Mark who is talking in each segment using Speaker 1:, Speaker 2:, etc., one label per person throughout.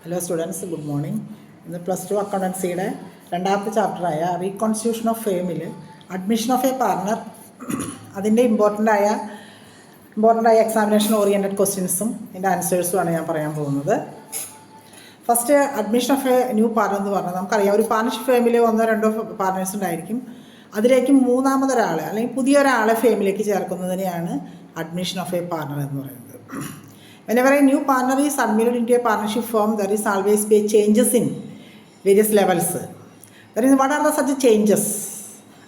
Speaker 1: Hello students, good morning. ഇന്ന് +2 അക്കൗണ്ടൻസിയുടെ രണ്ടാമത്തെ ചാപ്റ്ററായ റീകോൺസ്റ്റിറ്റ്യൂഷൻ ഓഫ് ഫേമിൽ അഡ്മിഷൻ ഓഫ് എ പാർട്ണർ അതിൻ്റെ ഇമ്പോർട്ടൻ്റായ എക്സാമിനേഷൻ ഓറിയൻറ്റഡ് ക്വസ്റ്റ്യൻസും അതിൻ്റെ ആൻസേഴ്സുമാണ് ഞാൻ പറയാൻ പോകുന്നത്. First, admission of a new partner എന്ന് പറഞ്ഞാൽ നമുക്കറിയാം, ഒരു പാർട്ണർഷിപ്പ് ഫേമിൽ 1-2 പാർട്ട്നേഴ്സ് ഉണ്ടായിരിക്കും. അതിലേക്ക് മൂന്നാമതൊരാൾ അല്ലെങ്കിൽ പുതിയൊരാളെ ഫേമിലേക്ക് ചേർക്കുന്നതിനെയാണ് അഡ്മിഷൻ ഓഫ് എ പാർട്ണർ എന്ന് പറയുന്നത്. Whenever a new partner is admitted into a partnership firm, there is always be changes in various levels. That is, what are the such changes?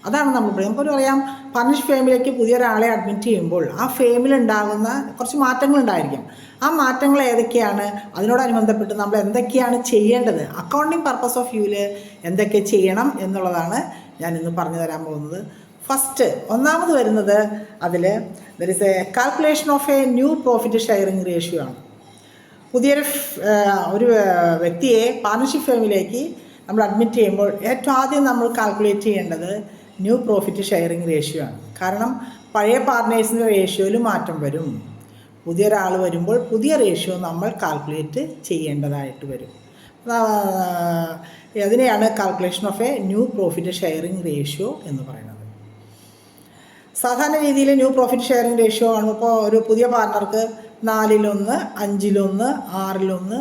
Speaker 1: അതാണ് നമുക്ക് അറിയാം. Partnership ഫേമിലേക്ക് പുതിയൊരാളെ admit ചെയ്യുമ്പോൾ ആ ഫേമിൽ ഉണ്ടാകുന്ന കുറച്ച് മാറ്റങ്ങളുണ്ടായിരിക്കും. ആ മാറ്റങ്ങൾ ഏതൊക്കെയാണ്, അതിനോടനുബന്ധപ്പെട്ട് നമ്മൾ എന്തൊക്കെയാണ് ചെയ്യേണ്ടത്, അക്കൗണ്ടിങ് പർപ്പസ് ഓഫ് വ്യൂവിൽ എന്തൊക്കെ ചെയ്യണം എന്നുള്ളതാണ് ഞാൻ ഇന്ന് പറഞ്ഞു തരാൻ പോകുന്നത്. ഫസ്റ്റ്, ഒന്നാമത് വരുന്നത് അതിൽ there is A calculation of a new profit sharing ratio ആണ്. ഒരു വ്യക്തിയെ പാർട്ണർഷിപ്പ് ഫേമിലേക്ക് നമ്മൾ അഡ്മിറ്റ് ചെയ്യുമ്പോൾ ഏറ്റവും ആദ്യം നമ്മൾ കാൽക്കുലേറ്റ് ചെയ്യേണ്ടത് ന്യൂ പ്രോഫിറ്റ് ഷെയറിംഗ് റേഷ്യോ ആണ്. കാരണം പഴയ പാർട്ട്നേഴ്സിൻ്റെ റേഷ്യോയിൽ മാറ്റം വരും. പുതിയൊരാൾ വരുമ്പോൾ പുതിയ റേഷ്യോ നമ്മൾ കാൽക്കുലേറ്റ് ചെയ്യേണ്ടതായിട്ട് വരും. അതിനെയാണ് calculation of a new profit sharing ratio എന്ന് പറയുന്നത്. സാധാരണ രീതിയിൽ ന്യൂ പ്രോഫിറ്റ് ഷെയറിംഗ് റേഷ്യോ കാണുമ്പോൾ ഒരു പുതിയ പാർട്ണർക്ക് 4-1, 5-1, 6-1,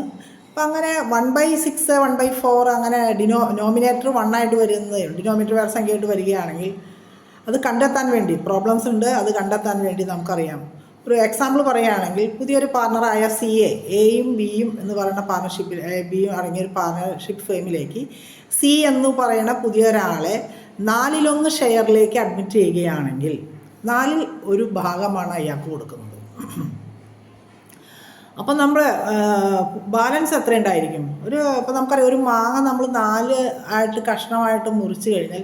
Speaker 1: അപ്പം അങ്ങനെ 1/6, 1/4 അങ്ങനെ നോമിനേറ്റർ 1 ആയിട്ട് വരുന്നത്, ഡിനോമിനേറ്റർ വേറെ സംഖ്യയായിട്ട് വരികയാണെങ്കിൽ അത് കണ്ടെത്താൻ വേണ്ടി പ്രോബ്ലംസ് ഉണ്ട്. അത് കണ്ടെത്താൻ വേണ്ടി നമുക്കറിയാം. ഒരു എക്സാമ്പിൾ പറയുകയാണെങ്കിൽ, പുതിയൊരു പാർട്ണറായ എയും ബിയും എന്ന് പറയുന്ന പാർട്ണർഷിപ്പിൽ ബിയും അടങ്ങിയൊരു പാർട്ണർഷിപ്പ് ഫേമിലേക്ക് സി എന്ന് പറയുന്ന പുതിയൊരാളെ 4-1 ഷെയറിലേക്ക് അഡ്മിറ്റ് ചെയ്യുകയാണെങ്കിൽ 4 ഭാഗമാണ് അയാൾക്ക് കൊടുക്കുന്നത്. അപ്പം നമ്മൾ ബാലൻസ് എത്ര ഉണ്ടായിരിക്കും? ഇപ്പോൾ നമുക്കറിയാം, ഒരു മാങ്ങ നമ്മൾ 4 ആയിട്ട് കഷ്ണമായിട്ട് മുറിച്ച് കഴിഞ്ഞാൽ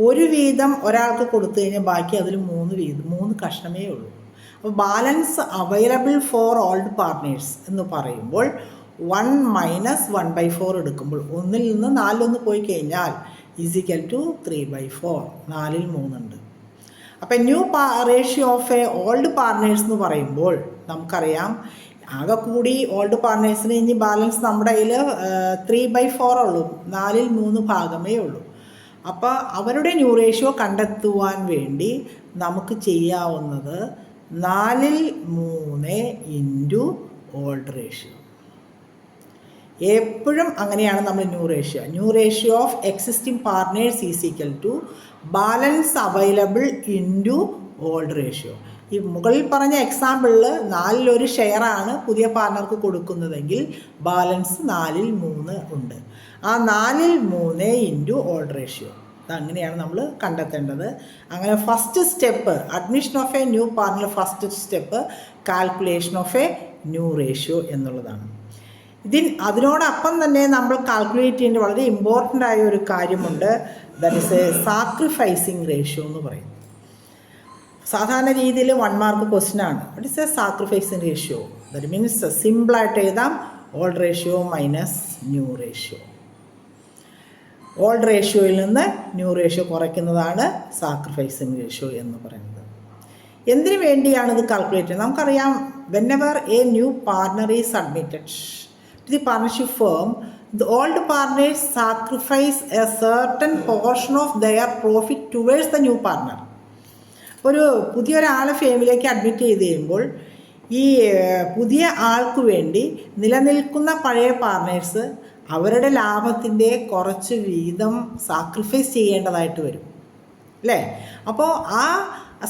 Speaker 1: ഒരു വീതം ഒരാൾക്ക് കൊടുത്തു കഴിഞ്ഞാൽ ബാക്കി അതിൽ 3 കഷ്ണമേ ഉള്ളൂ. അപ്പോൾ balance available for old partners എന്ന് പറയുമ്പോൾ 1 - 1/4 എടുക്കുമ്പോൾ 1-ൽ നിന്ന് 4 പോയി കഴിഞ്ഞാൽ = 3/4. 4-ൽ 3 ഉണ്ട്. അപ്പം new ratio of a old partners എന്ന് പറയുമ്പോൾ നമുക്കറിയാം, ആകെ കൂടി ഓൾഡ് പാർട്ട്നേഴ്സിന് ഇനി ബാലൻസ് നമ്മുടെ കയ്യിൽ 3/4 ഉള്ളൂ. 4-ൽ 3 ഭാഗമേ ഉള്ളൂ. അപ്പോൾ അവരുടെ ന്യൂ റേഷ്യോ കണ്ടെത്തുവാൻ വേണ്ടി നമുക്ക് ചെയ്യാവുന്നത് 4-ൽ 3 ഇൻറ്റു ഓൾഡ് റേഷ്യോ. എപ്പോഴും അങ്ങനെയാണ് നമ്മൾ new ratio of existing partners = balance available into old ratio. ഈ മുകളിൽ പറഞ്ഞ എക്സാമ്പിളിൽ 4-ൽ 1 ഷെയറാണ് പുതിയ പാർട്ണർക്ക് കൊടുക്കുന്നതെങ്കിൽ ബാലൻസ് 4-ൽ 3 ഉണ്ട്. ആ 4-ൽ 3 ഇൻറ്റു ഓൾഡ് റേഷ്യോ. അങ്ങനെയാണ് നമ്മൾ കണ്ടെത്തേണ്ടത്. അങ്ങനെ first step admission of a new partner, first step calculation of a new ratio എന്നുള്ളതാണ്. അതിനോടൊപ്പം തന്നെ നമ്മൾ കാൽക്കുലേറ്റ് ചെയ്യേണ്ട വളരെ ഇമ്പോർട്ടൻ്റ് ആയ ഒരു കാര്യമുണ്ട്. That is a sacrificing ratio എന്ന് പറയും. സാധാരണ രീതിയിൽ 1 മാർക്ക് ക്വസ്റ്റ്യൻ ആണ്. That is a sacrificing ratio. That means സിമ്പിളായിട്ട് എഴുതാം, old ratio minus new ratio. Old റേഷ്യോയിൽ നിന്ന് ന്യൂ റേഷ്യോ കുറയ്ക്കുന്നതാണ് സാക്രിഫൈസിങ് റേഷ്യോ എന്ന് പറയുന്നത്. എന്തിനു വേണ്ടിയാണ് ഇത് കാൽക്കുലേറ്റ് ചെയ്യുന്നത്? നമുക്കറിയാം, whenever a new partner is admitted to the partnership firm, the old partners sacrifice a certain portion of their profit towards the new partner. ഒരു പുതിയൊരാളെ ഫേമിലേക്ക് അഡ്മിറ്റ് ചെയ്ത് കഴിയുമ്പോൾ ഈ പുതിയ ആൾക്ക് വേണ്ടി നിലനിൽക്കുന്ന പഴയ പാർട്ട്നേഴ്സ് അവരുടെ ലാഭത്തിൻ്റെ കുറച്ച് വീതം സാക്രിഫൈസ് ചെയ്യേണ്ടതായിട്ട് വരും, അല്ലേ? അപ്പോൾ ആ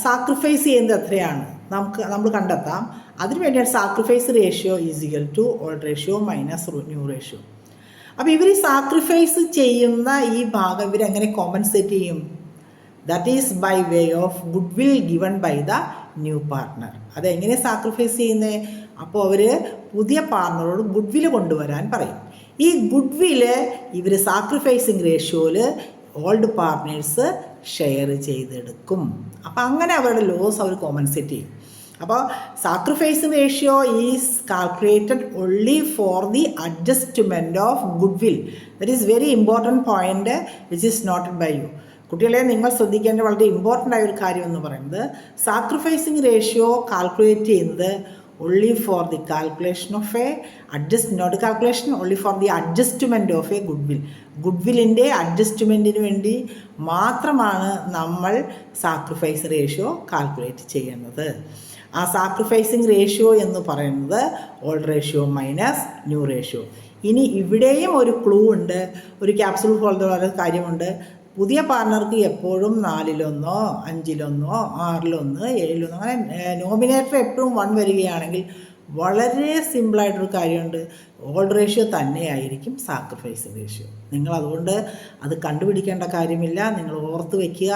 Speaker 1: സാക്രിഫൈസ് ചെയ്യുന്നത് എത്രയാണ് നമ്മൾ കണ്ടെത്താം. അതിനുവേണ്ടിയാണ് sacrifice ratio = old ratio minus new ratio. അപ്പോൾ ഇവർ സാക്രിഫൈസ് ചെയ്യുന്ന ഈ ഭാഗം ഇവരെങ്ങനെ കോമ്പൻസേറ്റ് ചെയ്യും? That is by way of goodwill given by the new partner. അതെങ്ങനെ സാക്രിഫൈസ് ചെയ്യുന്നത്? അപ്പോൾ അവർ പുതിയ പാർട്ണറോട് ഗുഡ് വിൽ കൊണ്ടുവരാൻ പറയും. ഈ ഗുഡ് വില് ഇവർ സാക്രിഫൈസിങ് റേഷ്യോയിൽ ഓൾഡ് പാർട്ട്നേഴ്സ് ഷെയർ ചെയ്തെടുക്കും. അപ്പോൾ അങ്ങനെ അവരുടെ ലോസ് അവർ കോമ്പൻസേറ്റ് ചെയ്യും. അപ്പോൾ sacrificing ratio is calculated only for the adjustment of goodwill. That is very important point which is noted by you. കുട്ടികളെ, നിങ്ങൾ ശ്രദ്ധിക്കേണ്ട വളരെ ഇമ്പോർട്ടൻ്റ് ആയ ഒരു കാര്യം എന്ന് പറയുന്നത്, സാക്രിഫൈസിങ് റേഷ്യോ കാൽക്കുലേറ്റ് ചെയ്യുന്നത് only for the calculation of a not calculation, only for the adjustment of a goodwill. ഗുഡ്വില്ലിൻ്റെ അഡ്ജസ്റ്റ്മെൻറ്റിന് വേണ്ടി മാത്രമാണ് നമ്മൾ സാക്രിഫൈസ് റേഷ്യോ കാൽക്കുലേറ്റ് ചെയ്യുന്നത്. ആ സാക്രിഫൈസിങ് റേഷ്യോ എന്ന് പറയുന്നത് old ratio minus new ratio. ഇനി ഇവിടെയും ഒരു ക്ലൂ ഉണ്ട്, ഒരു ക്യാപ്സൂൾ ഹോൾഡർ കാര്യമുണ്ട്. പുതിയ പാർട്ണർക്ക് എപ്പോഴും 4-1, 5-1, 6-1, 7-1 അങ്ങനെ നോമിനേറ്റർ എപ്പോഴും 1 വരികയാണെങ്കിൽ വളരെ സിമ്പിളായിട്ടൊരു കാര്യമുണ്ട്, ഓൾഡ് റേഷ്യോ തന്നെയായിരിക്കും സാക്രിഫൈസ് റേഷ്യോ. നിങ്ങൾ അതുകൊണ്ട് അത് കണ്ടുപിടിക്കേണ്ട കാര്യമില്ല, നിങ്ങൾ ഓർത്ത് വയ്ക്കുക.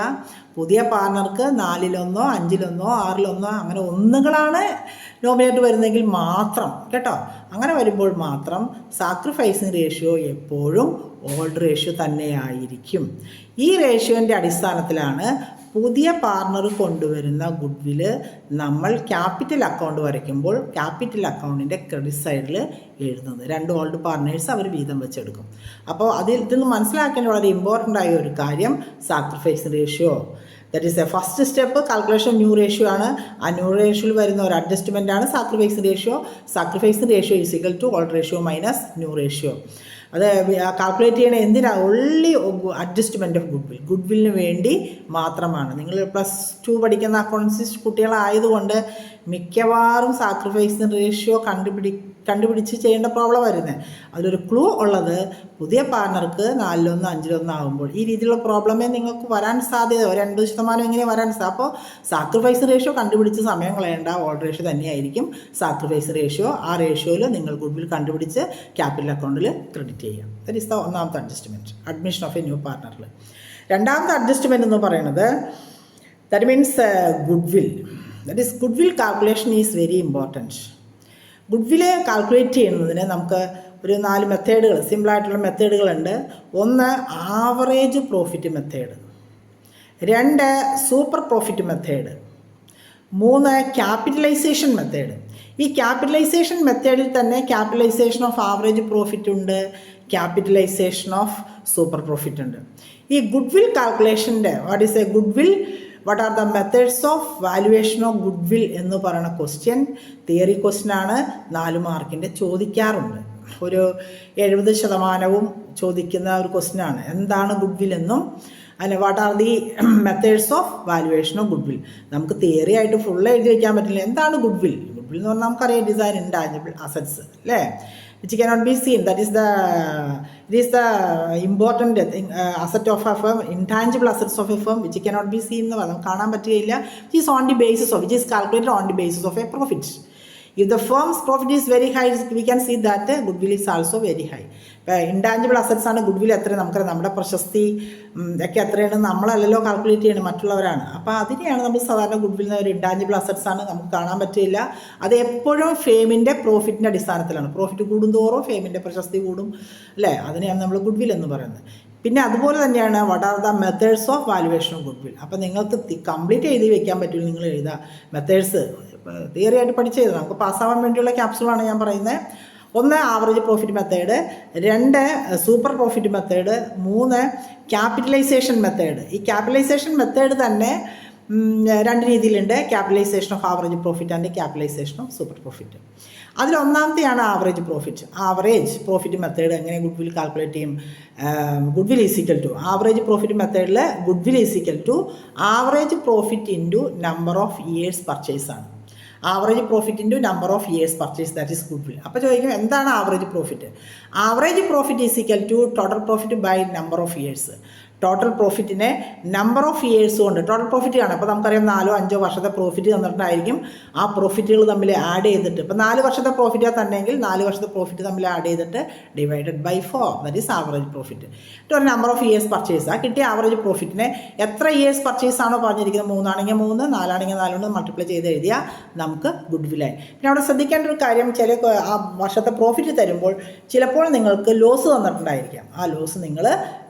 Speaker 1: പുതിയ പാർട്ണർക്ക് 4-1, 5-1, 6-1 അങ്ങനെ ഒന്നുകളാണ് നോമിനേറ്റ് വരുന്നതെങ്കിൽ മാത്രം കേട്ടോ, അങ്ങനെ വരുമ്പോൾ മാത്രം സാക്രിഫൈസിങ് റേഷ്യോ എപ്പോഴും ഓൾഡ് റേഷ്യോ തന്നെയായിരിക്കും. ഈ റേഷ്യോൻ്റെ അടിസ്ഥാനത്തിലാണ് പുതിയ പാർട്ണർ കൊണ്ടുവരുന്ന ഗുഡ്വില് നമ്മൾ ക്യാപിറ്റൽ അക്കൗണ്ട് വരയ്ക്കുമ്പോൾ ക്യാപിറ്റൽ അക്കൗണ്ടിൻ്റെ ക്രെഡിറ്റ് സൈഡിൽ എഴുതുന്നത്. 2 ഓൾഡ് പാർട്ണേഴ്സ് അവർ വീതം വെച്ചെടുക്കും. അപ്പോൾ ഇതിന്ന് മനസ്സിലാക്കേണ്ട വളരെ ഇമ്പോർട്ടൻ്റ് ആയ ഒരു കാര്യം sacrifice ratio. That is a first step. Calculation new ratio ആണ്. ആ ന്യൂ റേഷ്യോയിൽ വരുന്ന ഒരു അഡ്ജസ്റ്റ്മെൻ്റ് ആണ് sacrifice ratio. Sacrifice ratio is equal to old ratio minus new ratio. അത് കാൽക്കുലേറ്റ് ചെയ്യണ എന്തിനാണ്? ഓൺലി അഡ്ജസ്റ്റ്മെൻറ്റ് ഓഫ് ഗുഡ്വില്ലിന് വേണ്ടി മാത്രമാണ്. നിങ്ങൾ +2 പഠിക്കുന്ന അക്കൗണ്ട്സ് കുട്ടികളായതുകൊണ്ട് മിക്കവാറും സാക്രിഫൈസ് റേഷ്യോ കണ്ടുപിടിച്ച് ചെയ്യേണ്ട പ്രോബ്ലം വരുന്നത്. അതിലൊരു ക്ലൂ ഉള്ളത് പുതിയ പാർട്ണർക്ക് 4-1, 5-1 ആകുമ്പോൾ ഈ രീതിയിലുള്ള പ്രോബ്ലമേ നിങ്ങൾക്ക് വരാൻ സാധ്യത 80% ഇങ്ങനെ വരാൻ സാധ്യത. അപ്പോൾ സാക്രിഫൈസ് റേഷ്യോ കണ്ടുപിടിച്ച് സമയം കളയേണ്ട, ഓൾഡ് റേഷ്യോ തന്നെയായിരിക്കും സാക്രിഫൈസ് റേഷ്യോ. ആ റേഷ്യോയിൽ നിങ്ങൾ ഗുഡ്വിൽ കണ്ടുപിടിച്ച് ക്യാപിറ്റൽ അക്കൗണ്ടിൽ ക്രെഡിറ്റ് ചെയ്യാം. ദാറ്റ് ഈസ് ദ ഒന്നാമത്തെ adjustment, admission of a new പാർട്ണറിൽ. രണ്ടാമത്തെ അഡ്ജസ്റ്റ്മെൻറ്റ് എന്ന് പറയുന്നത് that means goodwill. That is goodwill calculation is very important. Goodwill calculate ചെയ്യുന്നതിന് നമുക്ക് ഒരു 4 മെത്തേഡുകൾ, സിമ്പിളായിട്ടുള്ള മെത്തേഡുകളുണ്ട്. 1 average profit method, 2 super profit method, 3 capitalisation method. ഈ ക്യാപിറ്റലൈസേഷൻ മെത്തേഡിൽ തന്നെ ക്യാപിറ്റലൈസേഷൻ ഓഫ് ആവറേജ് പ്രോഫിറ്റ് ഉണ്ട്, ക്യാപിറ്റലൈസേഷൻ ഓഫ് സൂപ്പർ പ്രോഫിറ്റ് ഉണ്ട്. ഈ ഗുഡ്വിൽ കാൽക്കുലേഷൻ്റെ what is a goodwill, what are the methods of valuation of goodwill എന്ന് പറയുന്ന ക്വസ്റ്റ്യൻ തിയറി ക്വസ്റ്റ്യനാണ്. 4 മാർക്കിൻ്റെ ചോദിക്കാറുണ്ട്. ഒരു 70% ചോദിക്കുന്ന ഒരു ക്വസ്റ്റ്യനാണ്. എന്താണ് ഗുഡ്വിൽ എന്നും അതിന് what are the methods of valuation of goodwill. നമുക്ക് തിയറി ആയിട്ട് ഫുൾ എഴുതി വയ്ക്കാൻ പറ്റില്ല. എന്താണ് ഗുഡ്വിൽ? ഗുഡ്വിൽ എന്ന് പറഞ്ഞാൽ നമുക്കറിയാം ഡിസൈൻ ഇൻടാഞ്ചിബിൾ അസറ്റ്സ് അല്ലേ, which cannot be seen. That is the important thing, asset of a firm, intangible assets of a firm which cannot be seen എന്ന് പറയാം, കാണാൻ പറ്റുകയില്ല. which is on the basis of, which is calculated on the basis of a profit. If the firm's profit is very high, we can see that goodwill is also very high. Intangible assets ആണ് goodwill. എത്ര നമുക്കറിയാം, നമ്മുടെ പ്രശസ്തി ഒക്കെ എത്രയാണ് നമ്മളല്ലല്ലോ calculate ചെയ്യണം, മറ്റുള്ളവരാണ്. അപ്പോൾ അതിനെയാണ് നമ്മൾ സാധാരണ ഗുഡ്വിൽ ഒരു ഇൻടാഞ്ചിബിൾ അസറ്റ്സ് ആണ്, നമുക്ക് കാണാൻ പറ്റില്ല. അത് എപ്പോഴും ഫെയിമിൻ്റെ പ്രോഫിറ്റിൻ്റെ അടിസ്ഥാനത്തിലാണ്. പ്രോഫിറ്റ് കൂടുന്തോറും ഫെയിമിൻ്റെ പ്രശസ്തി കൂടും അല്ലേ, അതിനെയാണ് നമ്മൾ ഗുഡ്വിൽ എന്ന് പറയുന്നത്. പിന്നെ അതുപോലെ തന്നെയാണ് what are the methods of valuation of goodwill. അപ്പോൾ നിങ്ങൾക്ക് കംപ്ലീറ്റ് എഴുതി വെക്കാൻ പറ്റില്ല, നിങ്ങൾ എഴുതുക മെത്തേഡ്സ് തിയറി ആയിട്ട് പഠിച്ചത്. നമുക്ക് പാസ്സാവാൻ വേണ്ടിയുള്ള ക്യാപ്സൂളാണ് ഞാൻ പറയുന്നത്. 1 average profit method, 2 super profit method, 3 capitalisation method. ഈ ക്യാപിറ്റലൈസേഷൻ മെത്തേഡ് തന്നെ 2 രീതിയിലുണ്ട്, capitalisation of average profit and capitalisation of super profit. അതിൽ ഒന്നാമത്തെയാണ് average profit. Average profit method എങ്ങനെ ഗുഡ്വിൽ കാൽക്കുലേറ്റ് ചെയ്യും? Goodwill is equal to average profit മെത്തേഡിൽ goodwill is equal to average profit into number of years purchase ആണ്. Average profit into number of years purchase, that is goodwill. അപ്പോൾ ചോദിക്കും എന്താണ് average profit? Average profit is equal to total profit by number of years. Total പ്രോഫിറ്റിനെ number of years കൊണ്ട് total profit ആണ്. അപ്പോൾ നമുക്കറിയാം 4-5 വർഷത്തെ പ്രോഫിറ്റ് തന്നിട്ടുണ്ടായിരിക്കും. ആ പ്രോഫിറ്റുകൾ തമ്മിൽ ആഡ് ചെയ്തിട്ട്, ഇപ്പോൾ 4 വർഷത്തെ പ്രോഫിറ്റാണ് തന്നെങ്കിൽ 4 വർഷത്തെ പ്രോഫിറ്റ് തമ്മിൽ ആഡ് ചെയ്തിട്ട് divided by 4, that is average profit. ഒരു നമ്പർ ഓഫ് ഇയേഴ്സ് പർച്ചേസ്. ആ കിട്ടിയ ആവറേജ് പ്രോഫിറ്റിനെ എത്ര ഇയേഴ്സ് പർച്ചേസ് ആണോ പറഞ്ഞിരിക്കുന്നത്, 3 ആണെങ്കിൽ 3, 4 ആണെങ്കിൽ 4 കൊണ്ട് മൾട്ടിപ്ലൈ ചെയ്ത് എഴുതിയാൽ നമുക്ക് ഗുഡ്വില്ലായി. പിന്നെ അവിടെ ശ്രദ്ധിക്കേണ്ട ഒരു കാര്യം, ആ വർഷത്തെ പ്രോഫിറ്റ് തരുമ്പോൾ ചിലപ്പോൾ നിങ്ങൾക്ക് ലോസ് തന്നിട്ടുണ്ടായിരിക്കാം. ആ ലോസ് നിങ്ങൾ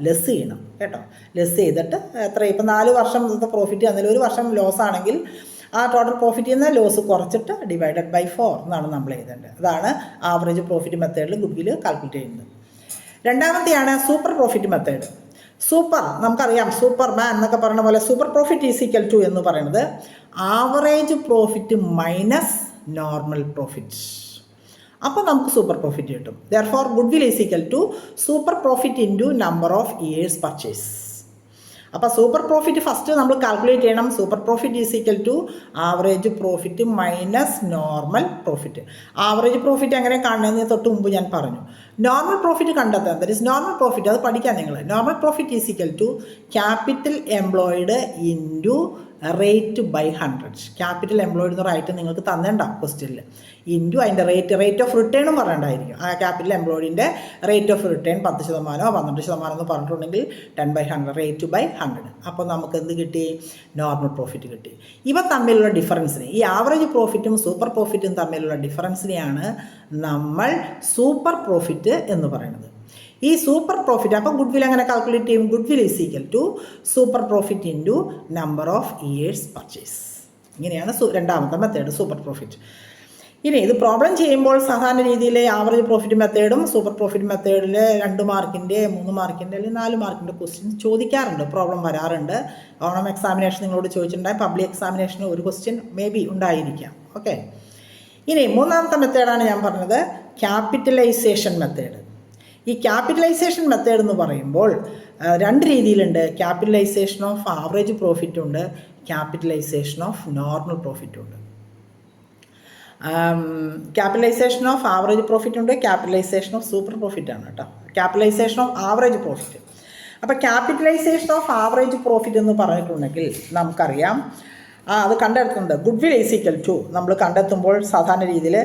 Speaker 1: ലെസ് ചെയ്യണം കേട്ടോ. ലെസ് ചെയ്തിട്ട് എത്ര, ഇപ്പം 4 വർഷം പ്രോഫിറ്റ് തന്നില്ല, 1 വർഷം ലോസ് ആണെങ്കിൽ ആ ടോട്ടൽ പ്രോഫിറ്റിൽ നിന്ന് ലോസ് കുറച്ചിട്ട് ഡിവൈഡഡ് ബൈ 4 എന്നാണ് നമ്മൾ എഴുതേണ്ടത്. അതാണ് ആവറേജ് പ്രോഫിറ്റ് മെത്തേഡിൽ ഗുഡ്വിൽ കാൽക്കുലേറ്റ് ചെയ്യുന്നത്. രണ്ടാമത്തെയാണ് സൂപ്പർ പ്രോഫിറ്റ് മെത്തേഡ്. സൂപ്പർ നമുക്കറിയാം, സൂപ്പർമാൻ എന്നൊക്കെ പറയുന്ന പോലെ super profit is equal to എന്ന് പറയുന്നത് average profit minus normal profit. അപ്പോൾ നമുക്ക് സൂപ്പർ പ്രോഫിറ്റ് കിട്ടും. Therefore goodwill is equal to super profit into number of years purchase. അപ്പോൾ സൂപ്പർ പ്രോഫിറ്റ് ഫസ്റ്റ് നമ്മൾ കാൽക്കുലേറ്റ് ചെയ്യണം. Super profit is equal to average profit minus normal profit. Average profit എങ്ങനെ കാണുന്നതിന് തൊട്ട് മുമ്പ് ഞാൻ പറഞ്ഞു. നോർമൽ പ്രോഫിറ്റ് കണ്ടെത്താൻ, ദറ്റ് ഇസ് നോർമൽ പ്രോഫിറ്റ്, അത് പഠിക്കാൻ നിങ്ങൾ. Normal profit is equal to capital employed into rate by 100. Capital employed എന്ന് റൈറ്റ് നിങ്ങൾക്ക് തന്നിട്ടുണ്ടാവും ക്വസ്റ്റ്യനിൽ. ഇൻറ്റു അതിൻ്റെ റേറ്റ് ഓഫ് റിട്ടേണും പറയണ്ടായിരിക്കും. ആ ക്യാപിറ്റൽ എംപ്ലോയിഡിൻ്റെ റേറ്റ് ഓഫ് റിട്ടേൺ 10% 12% എന്ന് പറഞ്ഞിട്ടുണ്ടെങ്കിൽ 10/100 റേറ്റ് ബൈ 100. അപ്പോൾ നമുക്ക് എന്ത് കിട്ടി? നോർമൽ പ്രോഫിറ്റ് കിട്ടി. ഇവ തമ്മിലുള്ള ഡിഫറൻസിനെ, ഈ ആവറേജ് പ്രോഫിറ്റും സൂപ്പർ പ്രോഫിറ്റും തമ്മിലുള്ള ഡിഫറൻസിനെയാണ് നമ്മൾ സൂപ്പർ പ്രോഫിറ്റ് എന്ന് പറയുന്നത്. ഈ സൂപ്പർ പ്രോഫിറ്റ്, അപ്പോൾ ഗുഡ്വിൽ അങ്ങനെ കാൽക്കുലേറ്റ് ചെയ്യും. Goodwill is equal to super profit into number of years purchase. ഇങ്ങനെയാണ് രണ്ടാമത്തെ മെത്തേഡ്, സൂപ്പർ പ്രോഫിറ്റ്. ഇനി ഇത് പ്രോബ്ലം ചെയ്യുമ്പോൾ സാധാരണ രീതിയിൽ ആവറേജ് പ്രോഫിറ്റ് മെത്തേഡും സൂപ്പർ പ്രോഫിറ്റ് മെത്തേഡിൽ 2 മാർക്കിൻ്റെ 3 മാർക്കിൻ്റെ അല്ലെങ്കിൽ 4 മാർക്കിൻ്റെ ക്വസ്റ്റ്യൻ ചോദിക്കാറുണ്ട്, പ്രോബ്ലം വരാറുണ്ട്. ഓണം എക്സാമിനേഷൻ നിങ്ങളോട് ചോദിച്ചിട്ടുണ്ടായി, പബ്ലിക് എക്സാമിനേഷന് ഒരു ക്വസ്റ്റ്യൻ മേ ബി ഉണ്ടായിരിക്കാം. ഓക്കെ, ഇനി മൂന്നാമത്തെ മെത്തേഡാണ് ഞാൻ പറഞ്ഞത്, ക്യാപിറ്റലൈസേഷൻ മെത്തേഡ്. ഈ ക്യാപിറ്റലൈസേഷൻ മെത്തേഡ് എന്ന് പറയുമ്പോൾ 2 രീതിയിലുണ്ട്. ക്യാപിറ്റലൈസേഷൻ ഓഫ് ആവറേജ് പ്രോഫിറ്റ് ഉണ്ട്, ക്യാപിറ്റലൈസേഷൻ ഓഫ് നോർമൽ പ്രോഫിറ്റ് ഉണ്ട്. ക്യാപിറ്റലൈസേഷൻ ഓഫ് ആവറേജ് പ്രോഫിറ്റ് ഉണ്ട്, ക്യാപിറ്റലൈസേഷൻ ഓഫ് സൂപ്പർ പ്രോഫിറ്റ് ആണ് കേട്ടോ. Capitalisation of average profit. അപ്പോൾ ക്യാപിറ്റലൈസേഷൻ ഓഫ് ആവറേജ് പ്രോഫിറ്റ് എന്ന് പറഞ്ഞിട്ടുണ്ടെങ്കിൽ നമുക്കറിയാം, അത് കണ്ടെത്തുന്നത് ഗുഡ്വിൽ ഈസ് ഈക്വൽ ടു നമ്മൾ കണ്ടെത്തുമ്പോൾ സാധാരണ രീതിയിൽ